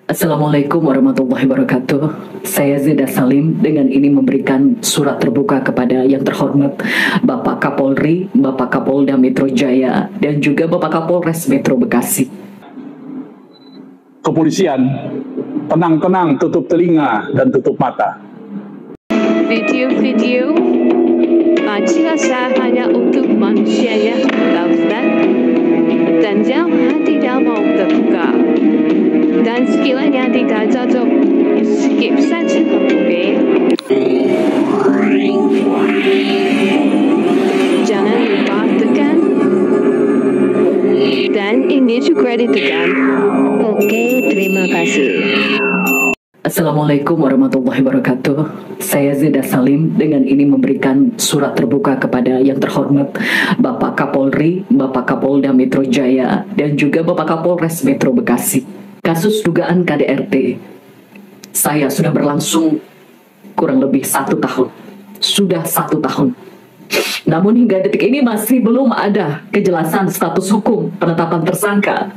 Assalamualaikum warahmatullahi wabarakatuh. Saya Zeda Salim dengan ini memberikan surat terbuka kepada yang terhormat Bapak Kapolri, Bapak Kapolda Metro Jaya, dan juga Bapak Kapolres Metro Bekasi. Kepolisian, tenang-tenang, tutup telinga dan tutup mata. Video-video dirasa hanya untuk manusia yang berdosa dan jangan tidak mau terbuka. Dan sekiranya tidak cocok, skip saja, oke? Jangan lupa tekan. Dan ini juga ditekan. Oke, terima kasih. Assalamualaikum warahmatullahi wabarakatuh. Saya Zeda Salim dengan ini memberikan surat terbuka kepada yang terhormat Bapak Kapolri, Bapak Kapolda Metro Jaya, dan juga Bapak Kapolres Metro Bekasi. Kasus dugaan KDRT saya sudah berlangsung kurang lebih 1 tahun. Sudah 1 tahun. Namun hingga detik ini masih belum ada kejelasan status hukum penetapan tersangka.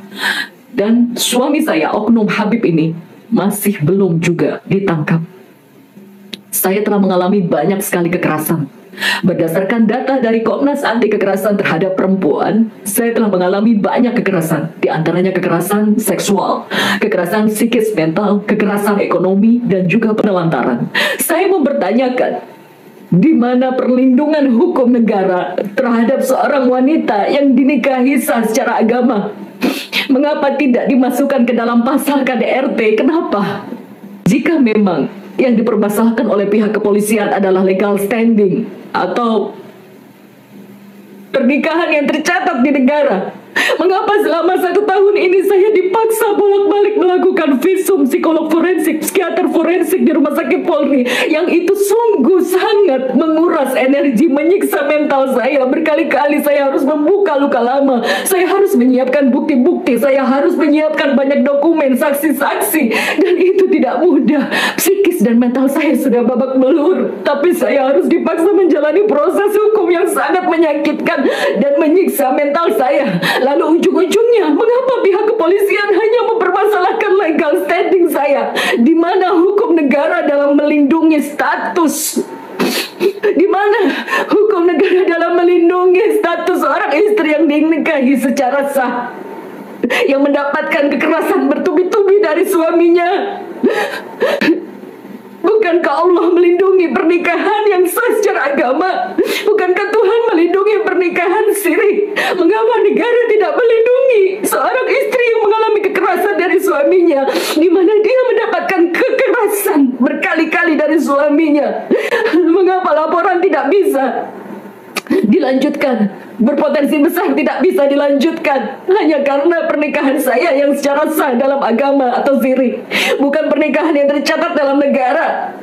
Dan suami saya, Oknum Habib ini, masih belum juga ditangkap. Saya telah mengalami banyak sekali kekerasan. Berdasarkan data dari Komnas Anti Kekerasan Terhadap Perempuan, saya telah mengalami banyak kekerasan, di antaranya kekerasan seksual, kekerasan psikis mental, kekerasan ekonomi, dan juga penelantaran. Saya mempertanyakan, di mana perlindungan hukum negara terhadap seorang wanita yang dinikahi secara agama? Mengapa tidak dimasukkan ke dalam pasal KDRT? Kenapa? Jika memang yang dipermasalahkan oleh pihak kepolisian adalah legal standing atau pernikahan yang tercatat di negara, mengapa selama 1 tahun ini saya dipaksa bolak-balik melakukan visum psikolog forensik, psikiater forensik di Rumah Sakit Polri, yang itu sungguh sangat menguras energi, menyiksa mental saya. Berkali-kali saya harus membuka luka lama, saya harus menyiapkan bukti-bukti, saya harus menyiapkan banyak dokumen, saksi-saksi, dan itu tidak mudah. Psikis dan mental saya sudah babak belur, tapi saya harus dipaksa menjalani proses hukum yang sangat menyakitkan dan menyiksa mental saya. Lalu ujung-ujungnya, mengapa pihak kepolisian hanya mempermasalahkan legal standing saya? Di mana hukum negara dalam melindungi status? Di mana hukum negara dalam melindungi status seorang istri yang dinikahi secara sah, yang mendapatkan kekerasan bertubi-tubi dari suaminya? Bukankah Allah melindungi pernikahan yang sah secara agama? Bukankah Tuhan melindungi pernikahan siri? Mengapa negara tidak melindungi seorang istri yang mengalami kekerasan dari suaminya, di mana dia mendapatkan kekerasan berkali-kali dari suaminya? Mengapa laporan tidak bisa dilanjutkan, berpotensi besar tidak bisa dilanjutkan hanya karena pernikahan saya yang secara sah dalam agama atau siri, bukan pernikahan yang tercatat dalam negara?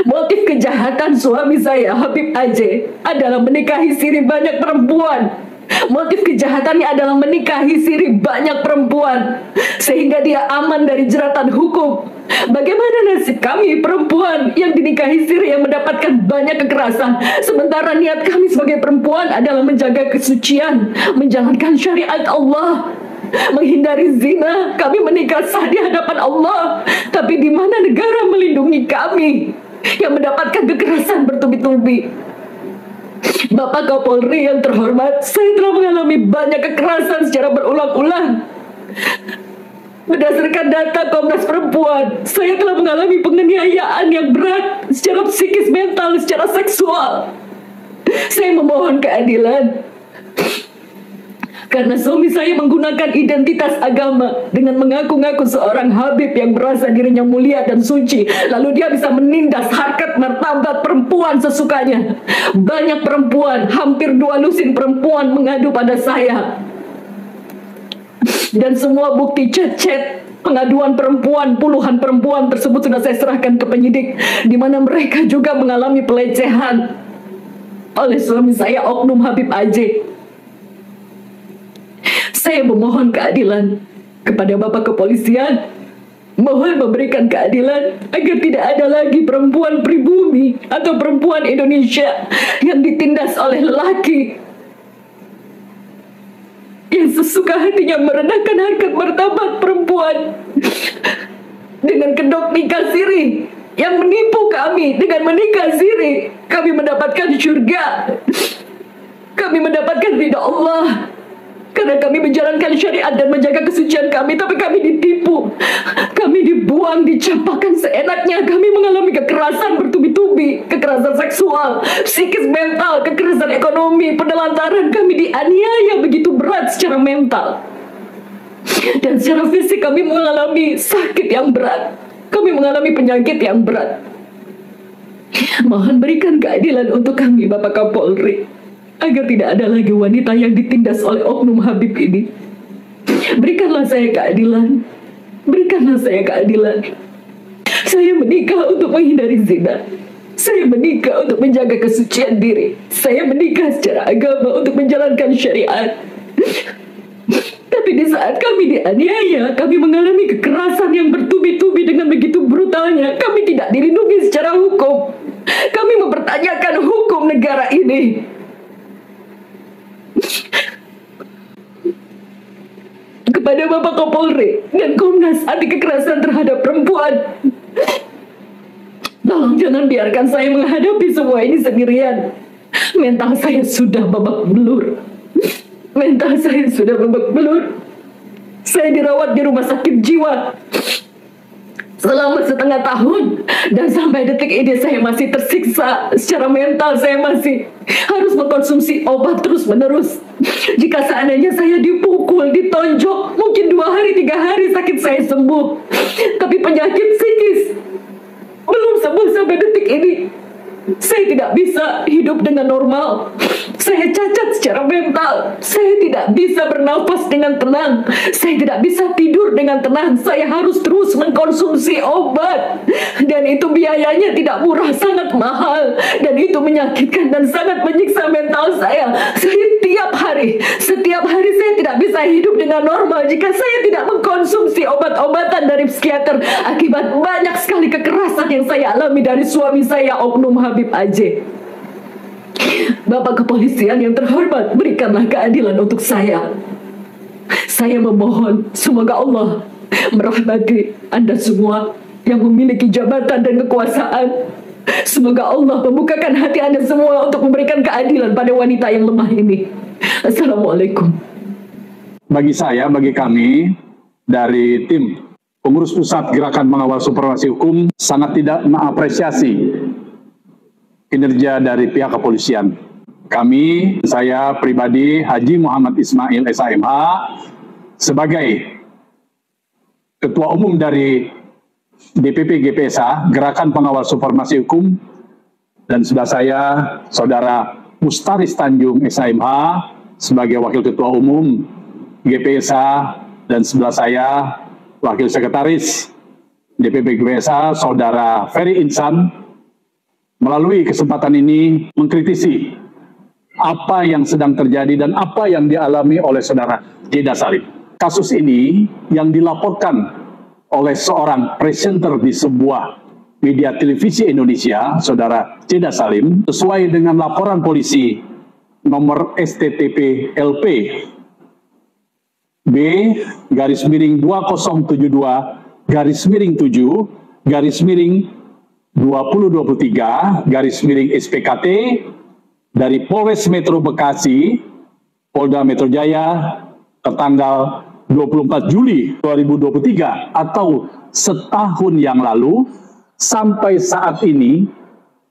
Motif kejahatan suami saya, Habib AJ, adalah menikahi siri banyak perempuan. Motif kejahatannya adalah menikahi siri banyak perempuan sehingga dia aman dari jeratan hukum. Bagaimana nasib kami perempuan yang dinikahi siri yang mendapatkan banyak kekerasan, sementara niat kami sebagai perempuan adalah menjaga kesucian, menjalankan syariat Allah, menghindari zina. Kami menikah sah di hadapan Allah, tapi di mana negara melindungi kami yang mendapatkan kekerasan bertubi-tubi? Bapak Kapolri yang terhormat, saya telah mengalami banyak kekerasan secara berulang-ulang. Berdasarkan data Komnas Perempuan, saya telah mengalami penganiayaan yang berat secara psikis, mental, secara seksual. Saya memohon keadilan karena suami saya menggunakan identitas agama dengan mengaku-ngaku seorang Habib yang merasa dirinya mulia dan suci, lalu dia bisa menindas harkat martabat perempuan sesukanya. Banyak perempuan, hampir 2 lusin perempuan mengadu pada saya, dan semua bukti chat-chat pengaduan perempuan, puluhan perempuan tersebut sudah saya serahkan ke penyidik, di mana mereka juga mengalami pelecehan oleh suami saya, Oknum Habib AJ. Saya memohon keadilan kepada Bapak Kepolisian, mohon memberikan keadilan agar tidak ada lagi perempuan pribumi atau perempuan Indonesia yang ditindas oleh lelaki yang sesuka hatinya merendahkan harkat martabat perempuan dengan kedok nikah siri yang menipu kami dengan menikah siri. Kami mendapatkan surga, kami mendapatkan ridha Allah karena kami menjalankan syariat dan menjaga kesucian kami, tapi kami ditipu, kami dibuang, dicampakkan seenaknya, kami mengalami kekerasan bertubi-tubi, kekerasan seksual, psikis, mental, kekerasan ekonomi, penelantaran, kami dianiaya begitu berat secara mental. Dan secara fisik kami mengalami sakit yang berat, kami mengalami penyakit yang berat. Mohon berikan keadilan untuk kami, Bapak Kapolri, agar tidak ada lagi wanita yang ditindas oleh oknum Habib ini. Berikanlah saya keadilan, berikanlah saya keadilan. Saya menikah untuk menghindari zina, saya menikah untuk menjaga kesucian diri, saya menikah secara agama untuk menjalankan syariat. Tapi di saat kami dianiaya, kami mengalami kekerasan yang bertubi-tubi dengan begitu brutalnya. Kami tidak dilindungi secara hukum. Kami mempertanyakan hukum negara ini. Kepada Bapak Kapolri dan Komnas Anti Kekerasan Terhadap Perempuan, tolong jangan biarkan saya menghadapi semua ini sendirian. Mental saya sudah babak belur. Mental saya sudah babak belur. Saya dirawat di rumah sakit jiwa selama setengah tahun, dan sampai detik ini saya masih tersiksa secara mental. Saya masih harus mengkonsumsi obat terus menerus. Jika seandainya saya dipukul, ditonjok, mungkin 2 hari 3 hari sakit saya sembuh, tapi penyakit psikis belum sembuh sampai detik ini. Saya tidak bisa hidup dengan normal. Saya cacat secara mental. Saya tidak bisa bernafas dengan tenang. Saya tidak bisa tidur dengan tenang. Saya harus terus mengkonsumsi obat. Dan itu biayanya tidak murah, sangat mahal. Dan itu menyakitkan dan sangat menyiksa mental saya. Setiap hari saya tidak bisa hidup dengan normal jika saya tidak mengkonsumsi obat-obatan dari psikiater akibat banyak sekali kekerasan yang saya alami dari suami saya, oknum Habib AJ. Bapak Kepolisian yang terhormat, berikanlah keadilan untuk saya. Saya memohon semoga Allah merahmati Anda semua yang memiliki jabatan dan kekuasaan. Semoga Allah membukakan hati Anda semua untuk memberikan keadilan pada wanita yang lemah ini. Assalamualaikum. Bagi saya, bagi kami dari tim pengurus pusat Gerakan Mengawal Supervisi Hukum sangat tidak mengapresiasi kinerja dari pihak kepolisian. Kami, saya pribadi, Haji Muhammad Ismail SAMH, sebagai Ketua Umum dari DPP GPSA, Gerakan Pengawal Supervisi Hukum, dan sebelah saya, Saudara Mustaris Tanjung SAMH, sebagai Wakil Ketua Umum GPSA, dan sebelah saya, Wakil Sekretaris DPP GPSA, Saudara Ferry Insan, melalui kesempatan ini mengkritisi apa yang sedang terjadi dan apa yang dialami oleh Saudara Jeda Salim. Kasus ini yang dilaporkan oleh seorang presenter di sebuah media televisi Indonesia, Saudara Jeda Salim, sesuai dengan laporan polisi nomor STTP LP B/2072 7/2023 SPKT dari Polres Metro Bekasi, Polda Metro Jaya, tertanggal 24 Juli 2023 atau setahun yang lalu, sampai saat ini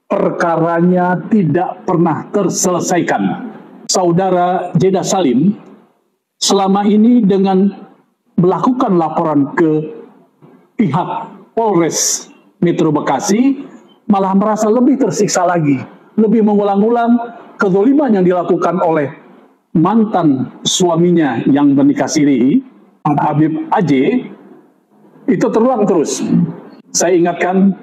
perkaranya tidak pernah terselesaikan. Saudara Jeda Salim selama ini dengan melakukan laporan ke pihak Polres Metro Bekasi malah merasa lebih tersiksa lagi, lebih mengulang-ulang kezaliman yang dilakukan oleh mantan suaminya yang menikah siri, Habib AJ, itu terulang terus. Saya ingatkan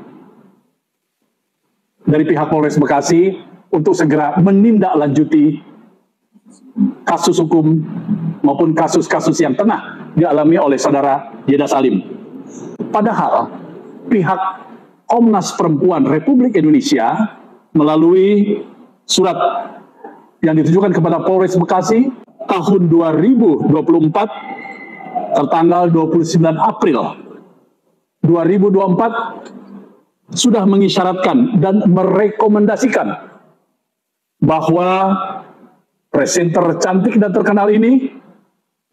dari pihak Polres Bekasi untuk segera menindaklanjuti kasus hukum maupun kasus-kasus yang tengah dialami oleh Saudara Jeda Salim. Padahal pihak Komnas Perempuan Republik Indonesia melalui surat yang ditujukan kepada Polres Bekasi tahun 2024 tertanggal 29 April 2024 sudah mengisyaratkan dan merekomendasikan bahwa presenter cantik dan terkenal ini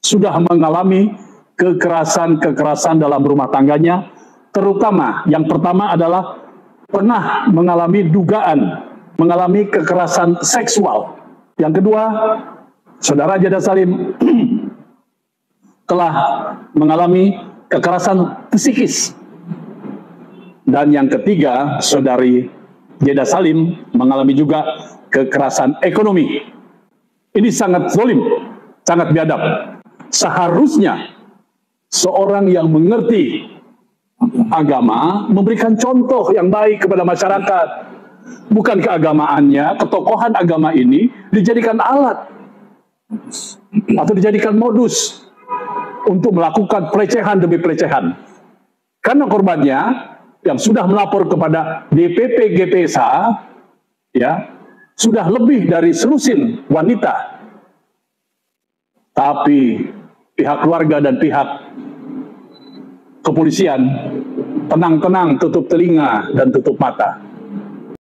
sudah mengalami kekerasan-kekerasan dalam rumah tangganya, terutama yang pertama adalah pernah mengalami dugaan mengalami kekerasan seksual. Yang kedua, Saudara Jeda Salim telah mengalami kekerasan psikis. Dan yang ketiga, Saudari Jeda Salim mengalami juga kekerasan ekonomi. Ini sangat zalim, sangat biadab. Seharusnya seorang yang mengerti agama memberikan contoh yang baik kepada masyarakat. Bukan keagamaannya, ketokohan agama ini dijadikan alat atau dijadikan modus untuk melakukan pelecehan demi pelecehan. Karena korbannya yang sudah melapor kepada DPP GPSA, ya, sudah lebih dari selusin wanita. Tapi pihak keluarga dan pihak kepolisian tenang-tenang tutup telinga dan tutup mata.